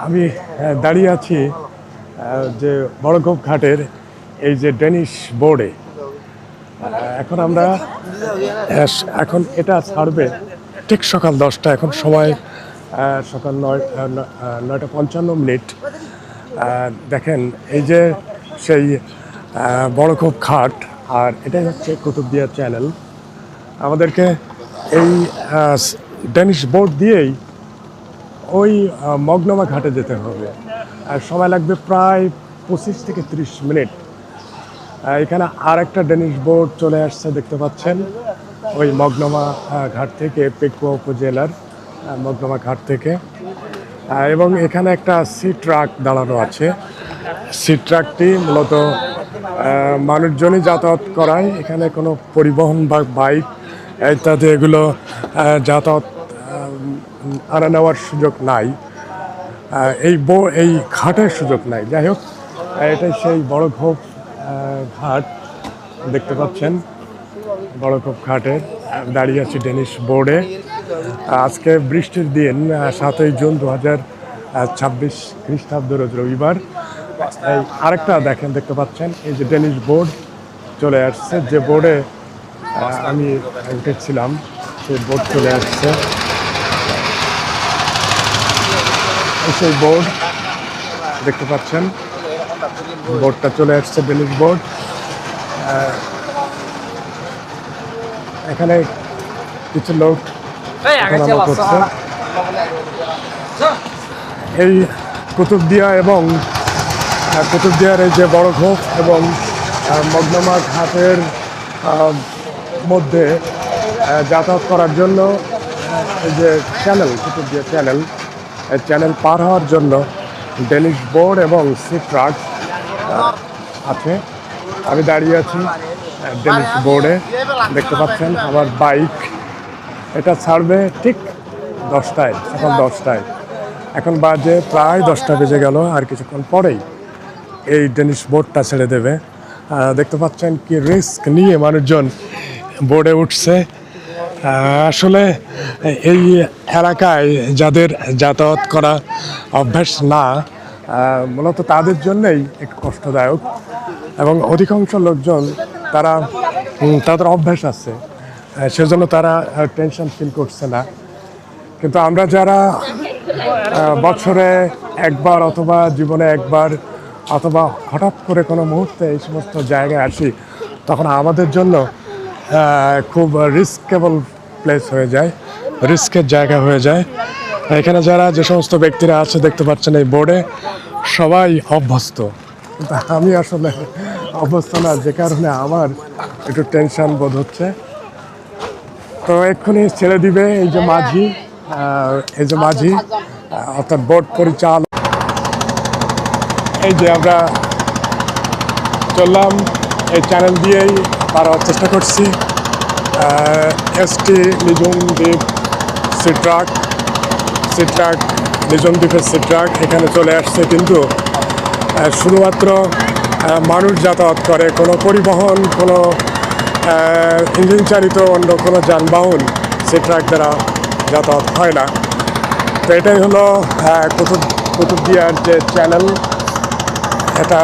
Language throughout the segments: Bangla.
আমি দাঁড়িয়ে আছি যে বড়ঘোপ ঘাটের এই যে ডেনিশ বোর্ডে। এখন আমরা এখন এটা ছাড়বে ঠিক সকাল 10টা। এখন সময় সকাল 9:55। দেখেন এই যে সেই বড়ঘোপ ঘাট, আর এটাই হচ্ছে কুতুবদিয়া চ্যানেল। আমাদেরকে এই ডেনিশ বোর্ড দিয়েই ওই মগনামা ঘাটে যেতে হবে, আর সময় লাগবে প্রায় 25 থেকে 30 মিনিট। এখানে আর একটা ডেনিশ বোট চলে আসছে, দেখতে পাচ্ছেন, ওই মগনামা ঘাট থেকে, পেকুয়া উপজেলার মগনামা ঘাট থেকে। এবং এখানে একটা সি ট্রাক দাঁড়ানো আছে। সি ট্রাকটি মূলত মানুষজনই যাতায়াত করায়, এখানে কোনো পরিবহন বা বাইক ইত্যাদি এগুলো যাতায়াত আনা নেওয়ার সুযোগ নাই। এই ঘাটের সুযোগ নাই। যাই হোক, এটাই সেই বড়ঘোপ ঘাট, দেখতে পাচ্ছেন। বড়ঘোপ ঘাটে দাঁড়িয়ে আছি ডেনিশ বোর্ডে। আজকে বৃষ্টির দিন, 7ই জুন 2026 খ্রিস্টাব্দ, রোজ রবিবার। এই আরেকটা দেখেন, দেখতে পাচ্ছেন, এই যে ডেনিশ বোর্ড চলে আসছে। যে বোর্ডে আমি উঠেছিলাম সেই বোর্ড চলে আসছে। সেই বোর্ড দেখতে পাচ্ছেন, বোর্ডটা চলে আসছে, ডেনিশ বোর্ড। এখানে কিছু লোক ওঠানামা করছে। এই কুতুবদিয়া এবং কুতুবদিয়ার এই যে বড়ঘোপ এবং মগনামা ঘাটের মধ্যে যাতায়াত করার জন্য এই যে চ্যানেল, কুতুবদিয়া চ্যানেল, এই চ্যানেল পার হওয়ার জন্য ডেনিশ বোর্ড এবং সি ট্রাক আছে। আমি দাঁড়িয়ে আছি ডেনিশ বোর্ডে, দেখতে পাচ্ছেন আমার বাইক। এটা ছাড়বে ঠিক 10টায়, সকাল 10টায়। এখন বাজে প্রায় 10টা বেজে গেল, আর কিছুক্ষণ পরেই এই ডেনিশ বোর্ডটা ছেড়ে দেবে। দেখতে পাচ্ছেন কি রিস্ক নিয়ে মানুষজন বোর্ডে উঠছে। আসলে এই এলাকায় যাদের যাতায়াত করা অভ্যাস না, মূলত তাদের জন্যই একটু কষ্টদায়ক। এবং অধিকাংশ লোকজন তাদের অভ্যাস আছে, সেজন্য তারা টেনশন ফিল করছে না। কিন্তু আমরা যারা বছরে একবার অথবা জীবনে একবার অথবা হঠাৎ করে কোনো মুহূর্তে এই সমস্ত জায়গায় আসি, তখন আমাদের জন্য খুব রিস্কেবল প্লেস হয়ে যায়, রিস্কের জায়গা হয়ে যায়। এখানে যারা যে সমস্ত ব্যক্তিরা আছে, দেখতে পাচ্ছেন এই বোর্ডে, সবাই অভ্যস্ত। কিন্তু আমি আসলে অভ্যস্ত না, যে কারণে আমার একটু টেনশন বোধ হচ্ছে। তো এক্ষুনি ছেড়ে দিবে এই যে মাঝি, অর্থাৎ বোট পরিচালক। এই যে আমরা চললাম, এই চ্যানেল দিয়েই পার হওয়ার চেষ্টা করছি। ST Nijhum Dwip C truck, নিঝুম দ্বীপের সি ট্রাক এখানে চলে আসছে। কিন্তু শুধুমাত্র মানুষ যাতায়াত করে, কোনো পরিবহন, কোনো ইঞ্জিন চালিত অন্য কোনো যানবাহন সি ট্রাক দ্বারা যাতায়াত হয় না। তো এটাই হলো কুতুবদিয়ার যে চ্যানেল। এটা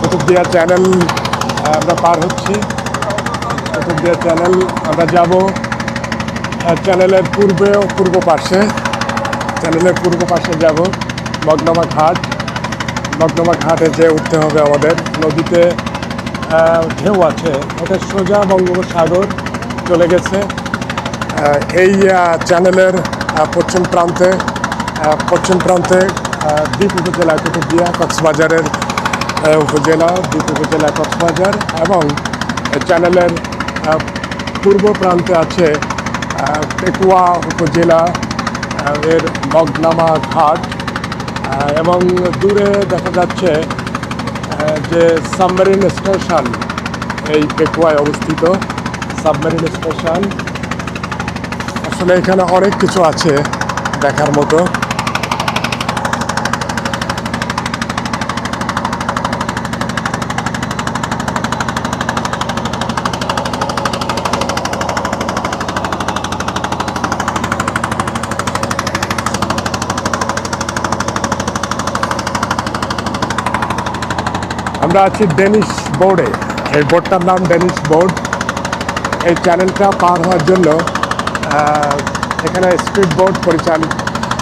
কুতুবদিয়া চ্যানেল আমরা পার হচ্ছি। কুতুবদিয়া চ্যানেল আমরা যাব চ্যানেলের পূর্ব পাশে, যাব মগনামা ঘাট। মগনামা ঘাটে যে উঠতে হবে আমাদের, নদীতে ঢেউ আছে, এটা সোজা বঙ্গোপসাগর চলে গেছে। এই চ্যানেলের পশ্চিম প্রান্তে দ্বীপ উপজেলা কুতুবদিয়া, কক্সবাজারের উপজেলা, দ্বীপ উপজেলা কক্সবাজার, এবং চ্যানেলের পূর্ব প্রান্তে আছে পেকুয়া উপজেলা এর মগনামা ঘাট। এবং দূরে দেখা যাচ্ছে যে সাবমেরিন স্টেশন, এই পেকুয়ায় অবস্থিত সাবমেরিন স্টেশন। আসলে এখানে অনেক কিছু আছে দেখার মতো। আমরা আছি ডেনিশ বোর্ডে। এই বোর্ডটার নাম ডেনিশ বোর্ড। এই চ্যানেলটা পার হওয়ার জন্য এখানে স্পিড বোট পরিচালিত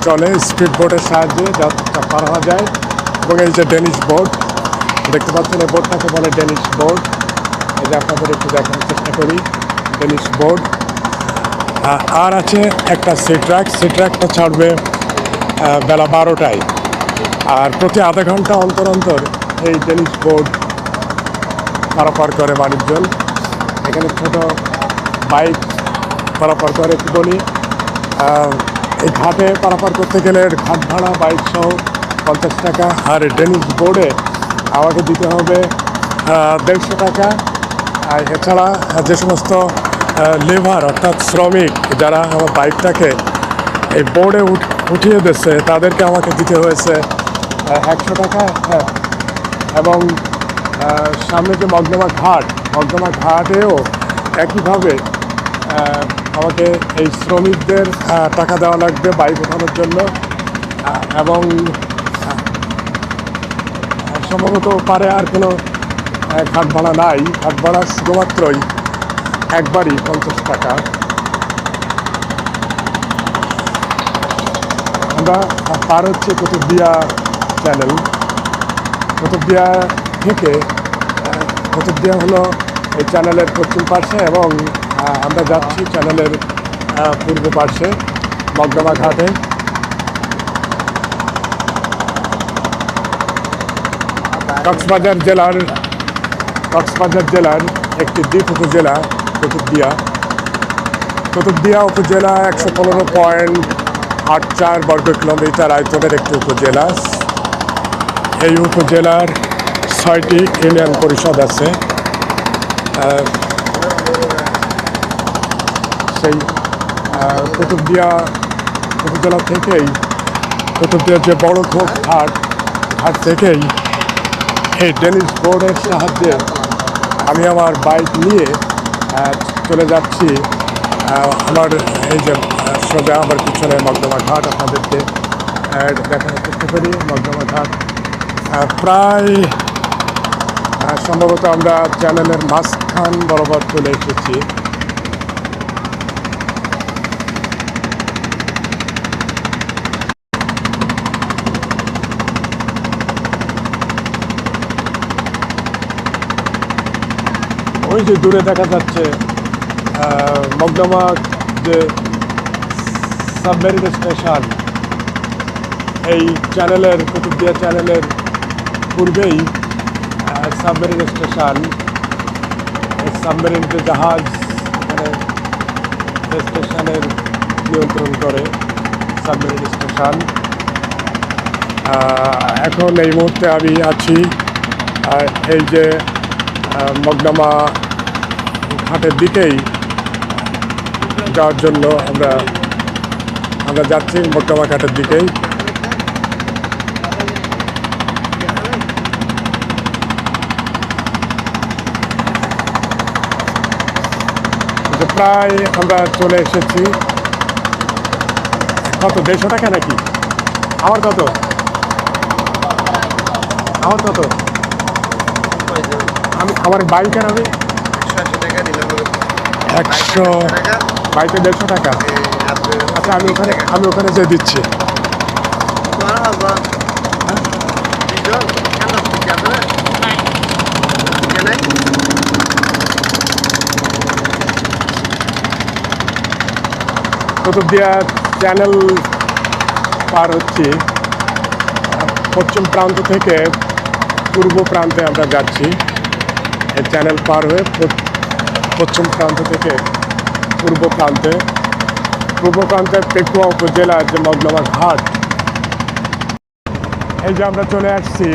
চলে। স্পিড বোটের সাহায্যে যাত্রা পার হওয়া যায়। এবং এই যে ডেনিশ বোর্ড দেখতে পাচ্ছেন, এই বোর্ডটাকে বলে ডেনিশ বোর্ড। এই যে আপনাদের একটু দেখানোর চেষ্টা করি, ডেনিশ বোর্ড। আর আছে একটা সি ট্র্যাকটা ছাড়বে বেলা 12টায়। আর প্রতি আধা ঘন্টা অন্তর অন্তর এই ডেনিশ বোর্ড পারাপার করে মানুষজন। এখানে ছোট বাইক পারাপার করে। একটু বলি, এই ঘাটে পারাপার করতে গেলে ঘাট ভাড়া বাইক সহ 50 টাকা। আর ডেনিশ বোর্ডে আমাকে দিতে হবে 150 টাকা। আর এছাড়া যে সমস্ত লেবার অর্থাৎ শ্রমিক যারা আমার বাইকটাকে এই বোর্ডে উঠিয়ে দিচ্ছে তাদেরকে আমাকে দিতে হয়েছে 100 টাকা। হ্যাঁ, এবং সামনে যে মগদমা ঘাটেও একইভাবে আমাকে এই শ্রমিকদের টাকা দেওয়া লাগবে বাইক ওঠানোর জন্য। এবং সম্ভবত পারে আর কোনো ঘাট ভাড়া নাই। ঘাট ভাড়া শুধুমাত্রই একবারই 50 টাকা। আমরা পার হচ্ছে কুতুবদিয়া চ্যানেল। কুতুবদিয়া থেকে কুতুবদিয়া হলো এই চ্যানেলের পশ্চিম পার্শ্বে এবং আমরা যাচ্ছি চ্যানেলের পূর্ব পার্শ্বে মগদমা ঘাটে। কক্সবাজার জেলার একটি দ্বীপ উপজেলা কুতুবদিয়া। কুতুবদিয়া উপজেলা 115.84 বর্গ কিলোমিটার আয়তনের একটি উপজেলা। এই উপজেলার 6টি ইউনিয়ন পরিষদ আছে। সেই কুতুবদিয়া উপজেলা থেকেই কুতুবদিয়ার যে বড় খোপ ঘাট থেকেই এই ডেনিশ বোর্ডের সাহায্যে আমি আমার বাইক নিয়ে চলে যাচ্ছি। আমার এই যে সোজা আমার পিছনে মগদমা ঘাট, আপনাদেরকে দেখানোর চেষ্টা করি। মগদমা ঘাট প্রায় সম্ভবত আমরা চ্যানেলের মাঝখান বরাবর চলে এসেছি। ওই যে দূরে দেখা যাচ্ছে মগদমা যে সাবমেরিন স্টেশন, এই চ্যানেলের কুতুবদিয়া চ্যানেলের পূর্বেই সাবমেরিন স্টেশন। এই সাবমেরিন যে জাহাজ এখানে স্টেশনের নিয়ন্ত্রণ করে সাবমেরিন স্টেশন। এখন এই মুহূর্তে আমি আছি এই যে মগদমা ঘাটের দিকেই যাওয়ার জন্য আমরা যাচ্ছি মগদমা ঘাটের দিকেই। প্রায় আমরা চলে এসেছি। কত, 150 টাকা নাকি? আমার কত? আমার বাইকের আমি 100 বাইকে 150 টাকা। আচ্ছা, আমি ওখানে যেয়ে দিচ্ছি। কুতুবদিয়া চ্যানেল পার হচ্ছি। পশ্চিম প্রান্ত থেকে পূর্ব প্রান্তে আমরা যাচ্ছি। এই চ্যানেল পার হয়ে পশ্চিম প্রান্ত থেকে পূর্ব প্রান্তের পেকুয়া উপজেলার যে মগদমা ঘাট, এই যে আমরা চলে আসছি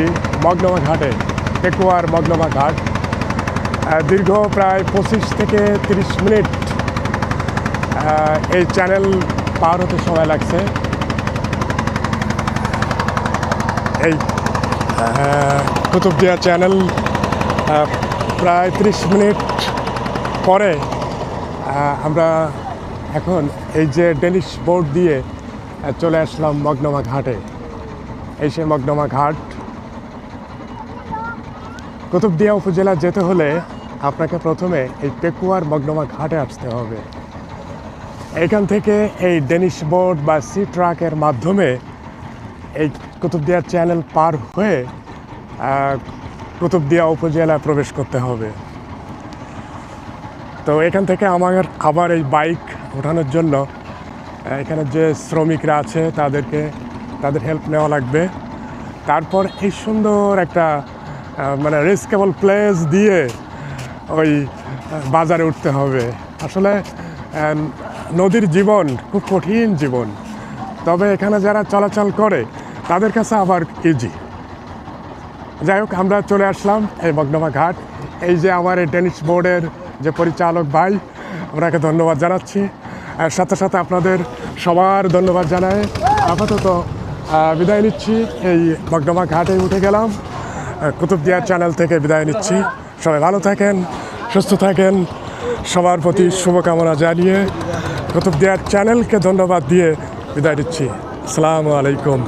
মগদমা ঘাটে, পেকুয়ার মগদমা ঘাট। দীর্ঘ প্রায় 25 থেকে 30 মিনিট এই চ্যানেল পার হতে সময় লাগছে। এই কুতুবদিয়া চ্যানেল প্রায় 30 মিনিট পরে আমরা এখন এই যে ডেনিশ বোর্ড দিয়ে চলে আসলাম মগদমা ঘাটে। এই সে মগদমা ঘাট। কুতুবদিয়া উপজেলা যেতে হলে আপনাকে প্রথমে এই পেকুয়ার মগডোমা ঘাটে আসতে হবে। এখান থেকে এই ডেনিশ বোট বা সি ট্রাকের মাধ্যমে এই কুতুবদিয়া চ্যানেল পার হয়ে কুতুবদিয়া উপজেলায় প্রবেশ করতে হবে। তো এখান থেকে আমার আবার এই বাইক ওঠানোর জন্য এখানে যে শ্রমিকরা আছে তাদের হেল্প নেওয়া লাগবে। তারপর এই সুন্দর একটা মানে রিস্কেবল প্লেস দিয়ে ওই বাজারে উঠতে হবে। আসলে নদীর জীবন খুব কঠিন জীবন, তবে এখানে যারা চলাচল করে তাদের কাছে আবার ইজি। যাই হোক, আমরা চলে আসলাম এই মগডোমা ঘাট। এই যে আমার এই ডেনিশ বোর্ডের যে পরিচালক ভাই, ওনাকে ধন্যবাদ জানাচ্ছি। আর সাথে সাথে আপনাদের সবার ধন্যবাদ জানাই আপাতত বিদায় নিচ্ছি। এই মগডোমা ঘাটে উঠে গেলাম, কুতুবদিয়া চ্যানেল থেকে বিদায় নিচ্ছি। সবাই ভালো থাকেন, সুস্থ থাকেন, সবার প্রতি শুভকামনা জানিয়ে কুতুবদিয়া চ্যানেলকে ধন্যবাদ দিয়ে বিদায় নিচ্ছি। আসসালামু আলাইকুম।